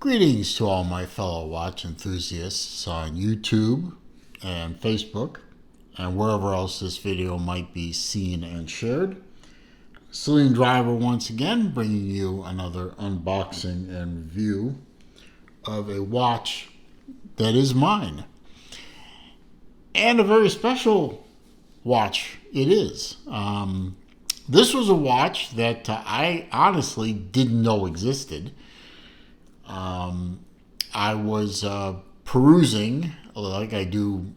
Greetings to all my fellow watch enthusiasts on YouTube and Facebook and wherever else this video might be seen and shared. Celine Driver once again bringing you another unboxing and review of a watch that is mine. And a very special watch it is. This was a watch that I honestly didn't know existed. I was perusing, like I do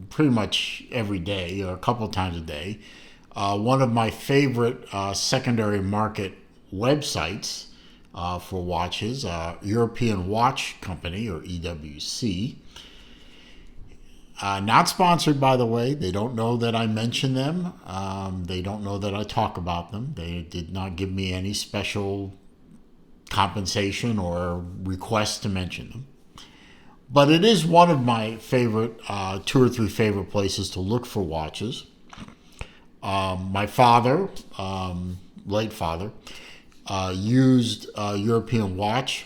pretty much every day, or a couple times a day, one of my favorite secondary market websites for watches, European Watch Company, or EWC. Not sponsored, by the way. They don't know that I mention them. They don't know that I talk about them. They did not give me any special compensation or request to mention them. But it is one of my favorite, 2 or 3 favorite places to look for watches. My father, late father, used European Watch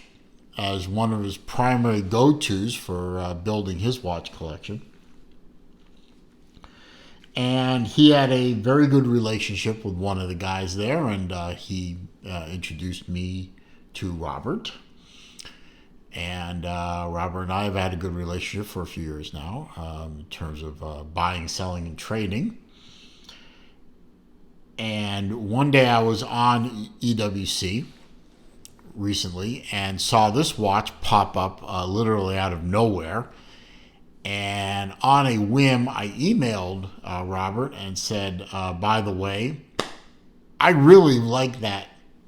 as one of his primary go-tos for building his watch collection. And he had a very good relationship with one of the guys there, and he introduced me to Robert. And Robert and I have had a good relationship for a few years now in terms of buying, selling, and trading. And one day I was on EWC recently and saw this watch pop up literally out of nowhere. And on a whim, I emailed Robert and said, by the way, I really like that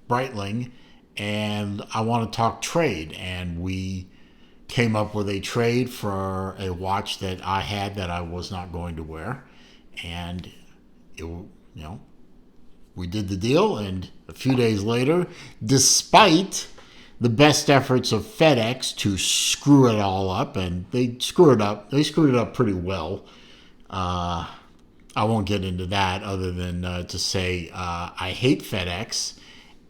Breitling and I want to talk trade. And we came up with a trade for a watch that I had that I was not going to wear. And, we did the deal. And a few days later, despite the best efforts of FedEx to screw it all up, and they screwed it up pretty well. I won't get into that other than to say I hate FedEx,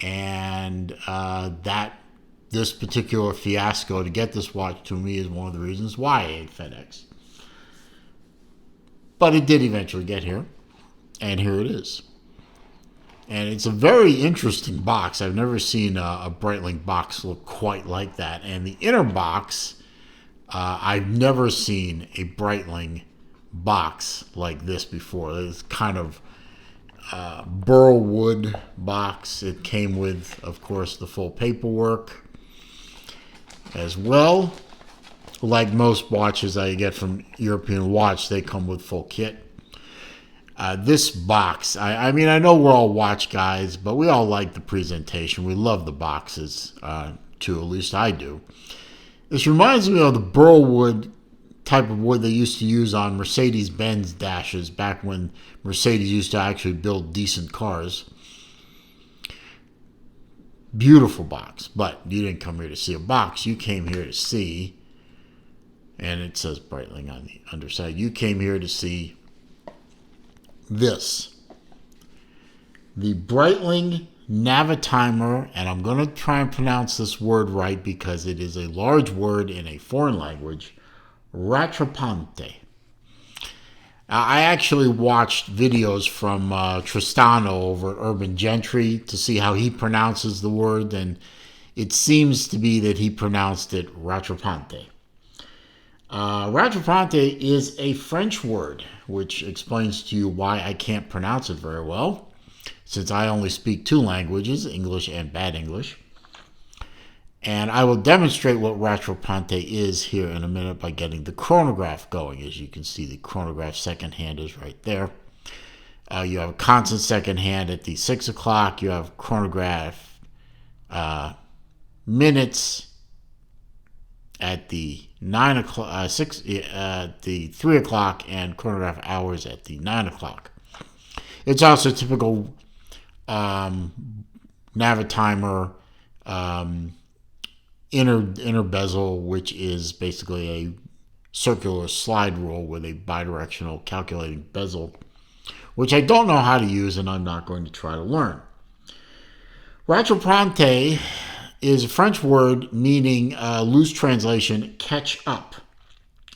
and that this particular fiasco to get this watch to me is one of the reasons why I hate FedEx. But it did eventually get here, and here it is. And it's a very interesting box. I've never seen a Breitling box look quite like that. And the inner box, I've never seen a Breitling box like this before. It's kind of burl wood box. It came with, of course, the full paperwork as well. Like most watches I get from European Watch, they come with full kit. This box, I mean, I know we're all watch guys, but we all like the presentation. We love the boxes, too, at least I do. This reminds me of the burl wood type of wood they used to use on Mercedes-Benz dashes back when Mercedes used to actually build decent cars. Beautiful box, but you didn't come here to see a box. You came here to see, and it says Breitling on the underside, you came here to see this, the Breitling Navitimer, and I'm going to try and pronounce this word right because it is a large word in a foreign language, Rattrapante. I actually watched videos from Tristano over at Urban Gentry to see how he pronounces the word, and it seems to be that he pronounced it Rattrapante. Rattrapante is a French word, which explains to you why I can't pronounce it very well, since I only speak 2 languages, English and Bad English. And I will demonstrate what Rattrapante is here in a minute by getting the chronograph going. As you can see, the chronograph second hand is right there. You have a constant second hand at the 6 o'clock. You have chronograph minutes at the 9 o'clock, the 3 o'clock, and chronograph hours at the 9 o'clock. It's also a typical Navitimer inner bezel, which is basically a circular slide rule with a bidirectional calculating bezel, which I don't know how to use, and I'm not going to try to learn. Rattrapante is a French word meaning, loose translation, catch up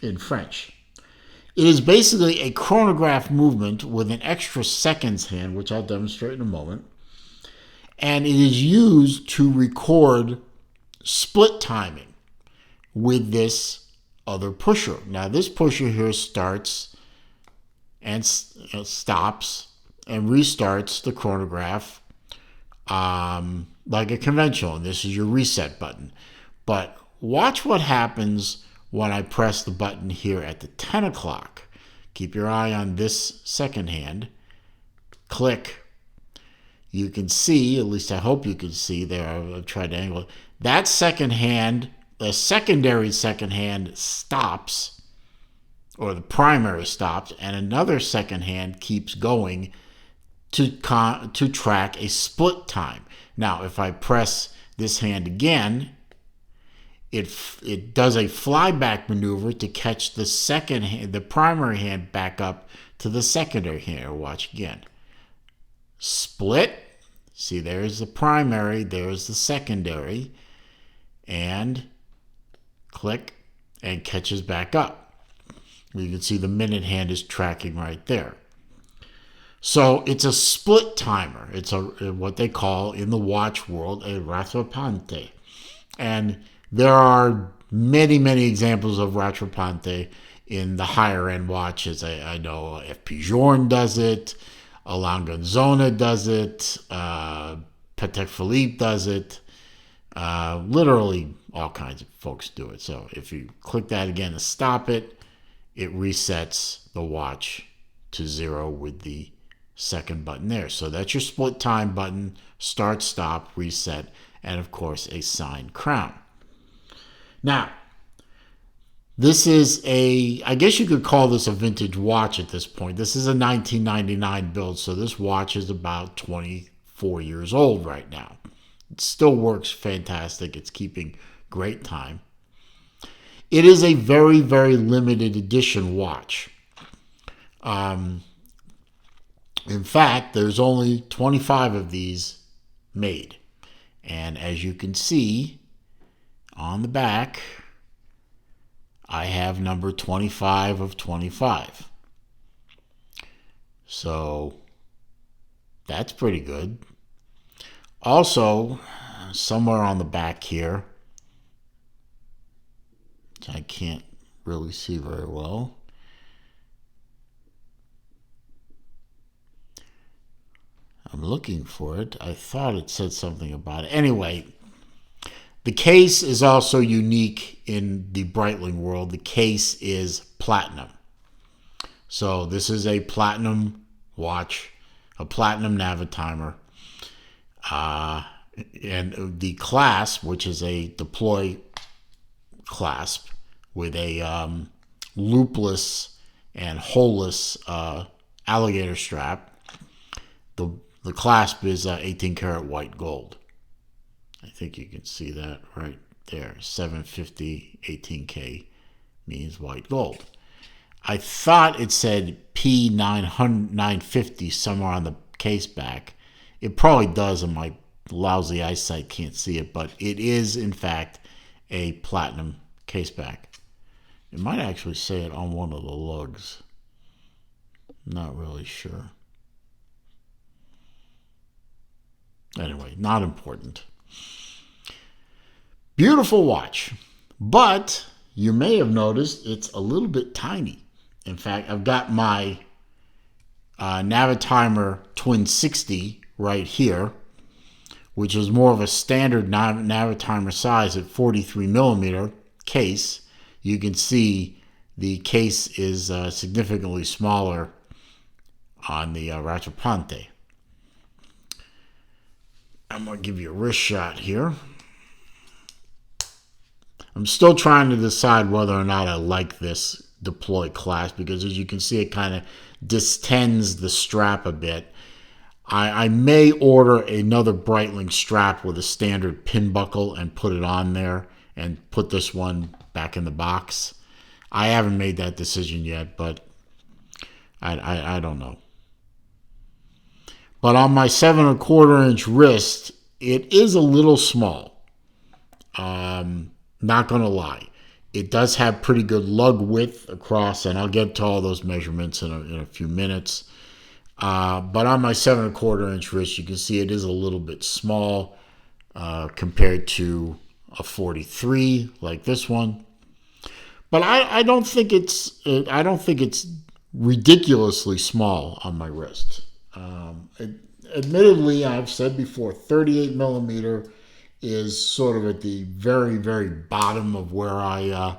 in French. It is basically a chronograph movement with an extra seconds hand, which I'll demonstrate in a moment. And it is used to record split timing with this other pusher. Now, this pusher here starts and stops and restarts the chronograph like a conventional. And this is your reset button. But watch what happens when I press the button here at the 10 o'clock. Keep your eye on this second hand. Click. You can see, at least I hope you can see there, I've tried to angle it. That second hand, the secondary second hand stops, or the primary stops, and another second hand keeps going to track a split time. Now, if I press this hand again, it does a flyback maneuver to catch the second hand, the primary hand back up to the secondary hand. Watch again. Split. See, there's the primary, there's the secondary, and click and catches back up. You can see the minute hand is tracking right there. So it's a split timer. It's what they call in the watch world a rattrapante. And there are many, many examples of rattrapante in the higher end watches. I know F.P. Journe does it, Alain Gonzona does it, Patek Philippe does it. Literally all kinds of folks do it. So if you click that again to stop it, it resets the watch to 0 with the second button there. So that's your split time button, start, stop, reset, and of course a signed crown. Now, this is I guess you could call this a vintage watch at this point. This is a 1999 build, so this watch is about 24 years old right now. It still works fantastic. It's keeping great time. It is a very, very limited edition watch. In fact, there's only 25 of these made. And as you can see on the back, I have number 25 of 25. So that's pretty good. Also, somewhere on the back here, which I can't really see very well, I'm looking for it. I thought it said something about it. Anyway, the case is also unique in the Breitling world. The case is platinum. So this is a platinum watch, a platinum Navitimer. And the clasp, which is a deploy clasp with a loopless and holeless alligator strap. The clasp is 18 karat white gold. I think you can see that right there. 750 18K means white gold. I thought it said P950 somewhere on the case back. It probably does, and my lousy eyesight can't see it, but it is, in fact, a platinum case back. It might actually say it on one of the lugs. Not really sure. Anyway, not important. Beautiful watch, but you may have noticed it's a little bit tiny. In fact, I've got my Navitimer Twin 60 right here, which is more of a standard Navitimer size at 43 millimeter case. You can see the case is significantly smaller on the Rattrapante. I'm going to give you a wrist shot here. I'm still trying to decide whether or not I like this deploy clasp, because as you can see, it kind of distends the strap a bit. I may order another Breitling strap with a standard pin buckle and put it on there and put this one back in the box. I haven't made that decision yet, but I don't know. But on my 7 1/4 inch wrist, it is a little small. Not going to lie. It does have pretty good lug width across, and I'll get to all those measurements in a few minutes. But on my 7¼ inch wrist, you can see it is a little bit small compared to a 43 like this one. But I don't think it's ridiculously small on my wrist. Admittedly, I've said before, 38 millimeter is sort of at the very, very bottom of where I've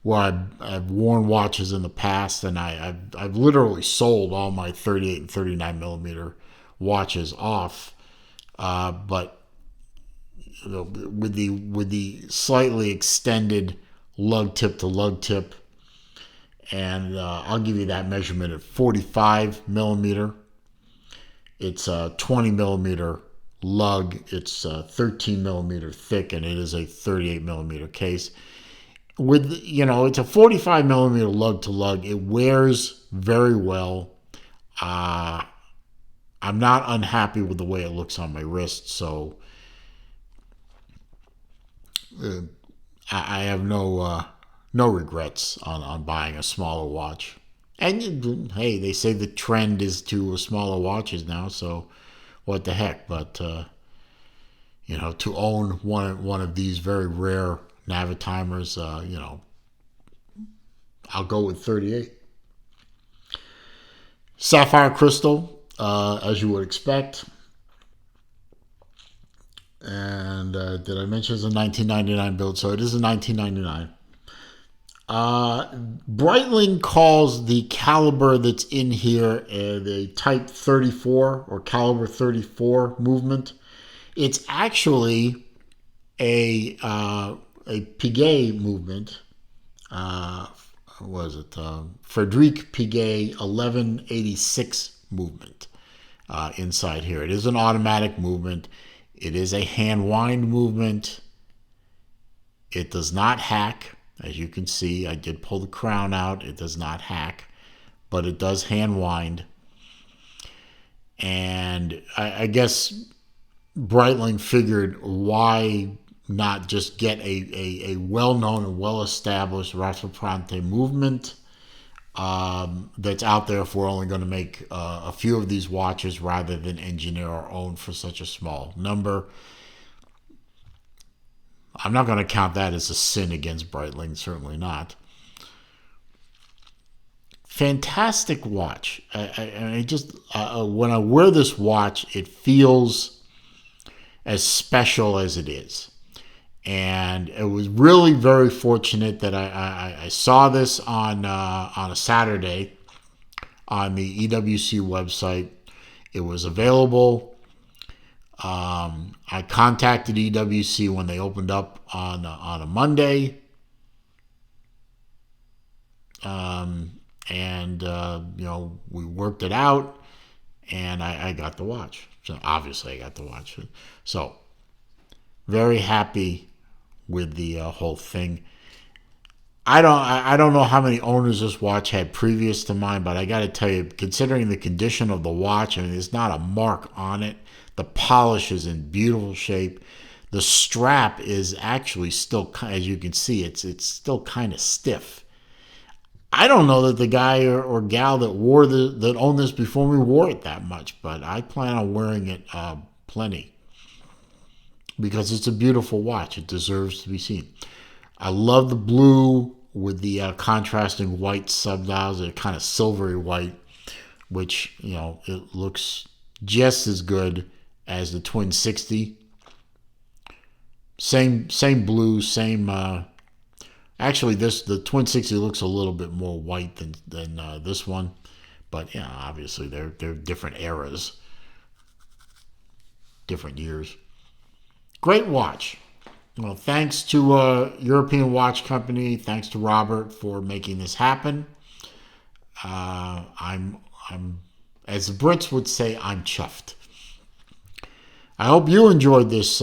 worn watches in the past, and I've literally sold all my 38 and 39 millimeter watches off. But with the slightly extended lug tip to lug tip, and I'll give you that measurement at 45 millimeter. It's a 20 millimeter lug. It's 13 millimeter thick, and it is a 38 millimeter case. It's a 45 millimeter lug to lug. It wears very well. I'm not unhappy with the way it looks on my wrist, so I have no regrets on buying a smaller watch. And hey, they say the trend is to smaller watches now, so what the heck? But to own one of these very rare Navitimers, I'll go with 38. Sapphire crystal, as you would expect. And did I mention it's a 1999 build? So it is a 1999. Breitling calls the caliber that's in here the Type 34 or caliber 34 movement. It's actually a Piguet movement. What was it? Frederic Piguet 1186 movement inside here. It is an automatic movement. It is a hand wind movement. It does not hack. As you can see, I did pull the crown out. It does not hack, but it does hand wind. And I guess Breitling figured, why not just get a well-known and well-established Rattrapante movement that's out there if we're only going to make a few of these watches rather than engineer our own for such a small number. I'm not going to count that as a sin against Breitling, certainly not. Fantastic watch. I just when I wear this watch, it feels as special as it is. And it was really very fortunate that I saw this on a Saturday on the EWC website. It was available. I contacted EWC when they opened up on a Monday, and we worked it out, and I got the watch. So obviously I got the watch. So very happy with the whole thing. I don't know how many owners this watch had previous to mine, but I got to tell you, considering the condition of the watch, I mean, there's not a mark on it. The polish is in beautiful shape. The strap is actually still, as you can see, it's still kind of stiff. I don't know that the guy or gal that owned this before me wore it that much, but I plan on wearing it plenty because it's a beautiful watch. It deserves to be seen. I love the blue with the contrasting white subdials. They're kind of silvery white, which it looks just as good as the Twin 60. Same blue, same. Actually, the Twin 60 looks a little bit more white than this one, but obviously they're different eras, different years. Great watch. Well, thanks to European Watch Company. Thanks to Robert for making this happen. I'm, as the Brits would say, I'm chuffed. I hope you enjoyed this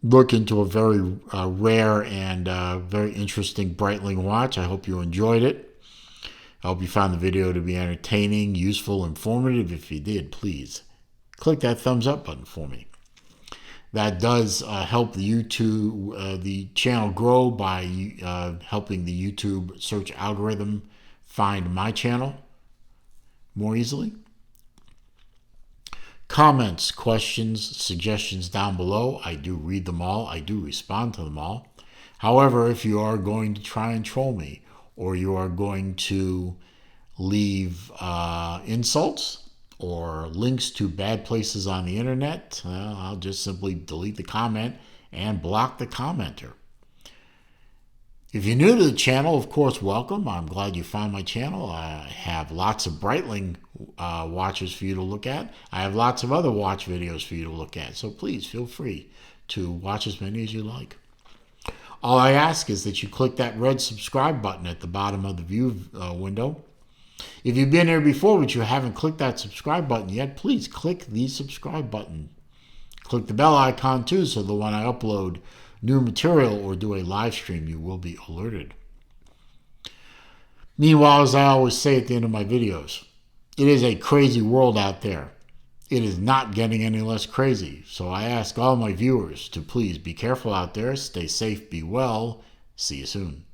look into a very rare and very interesting Breitling watch. I hope you enjoyed it. I hope you found the video to be entertaining, useful, informative. If you did, please click that thumbs up button for me. That does help the YouTube, the channel grow by helping the YouTube search algorithm find my channel more easily. Comments, questions, suggestions down below. I do read them all. I do respond to them all. However, if you are going to try and troll me, or you are going to leave insults or links to bad places on the internet, I'll just simply delete the comment and block the commenter. If you're new to the channel, of course, welcome. I'm glad you found my channel. I have lots of Breitling watches for you to look at. I have lots of other watch videos for you to look at. So please feel free to watch as many as you like. All I ask is that you click that red subscribe button at the bottom of the view window. If you've been here before but you haven't clicked that subscribe button yet, please click the subscribe button. Click the bell icon too, so that when I upload new material or do a live stream, you will be alerted. Meanwhile, as I always say at the end of my videos, it is a crazy world out there. It is not getting any less crazy. So I ask all my viewers to please be careful out there, stay safe, be well. See you soon.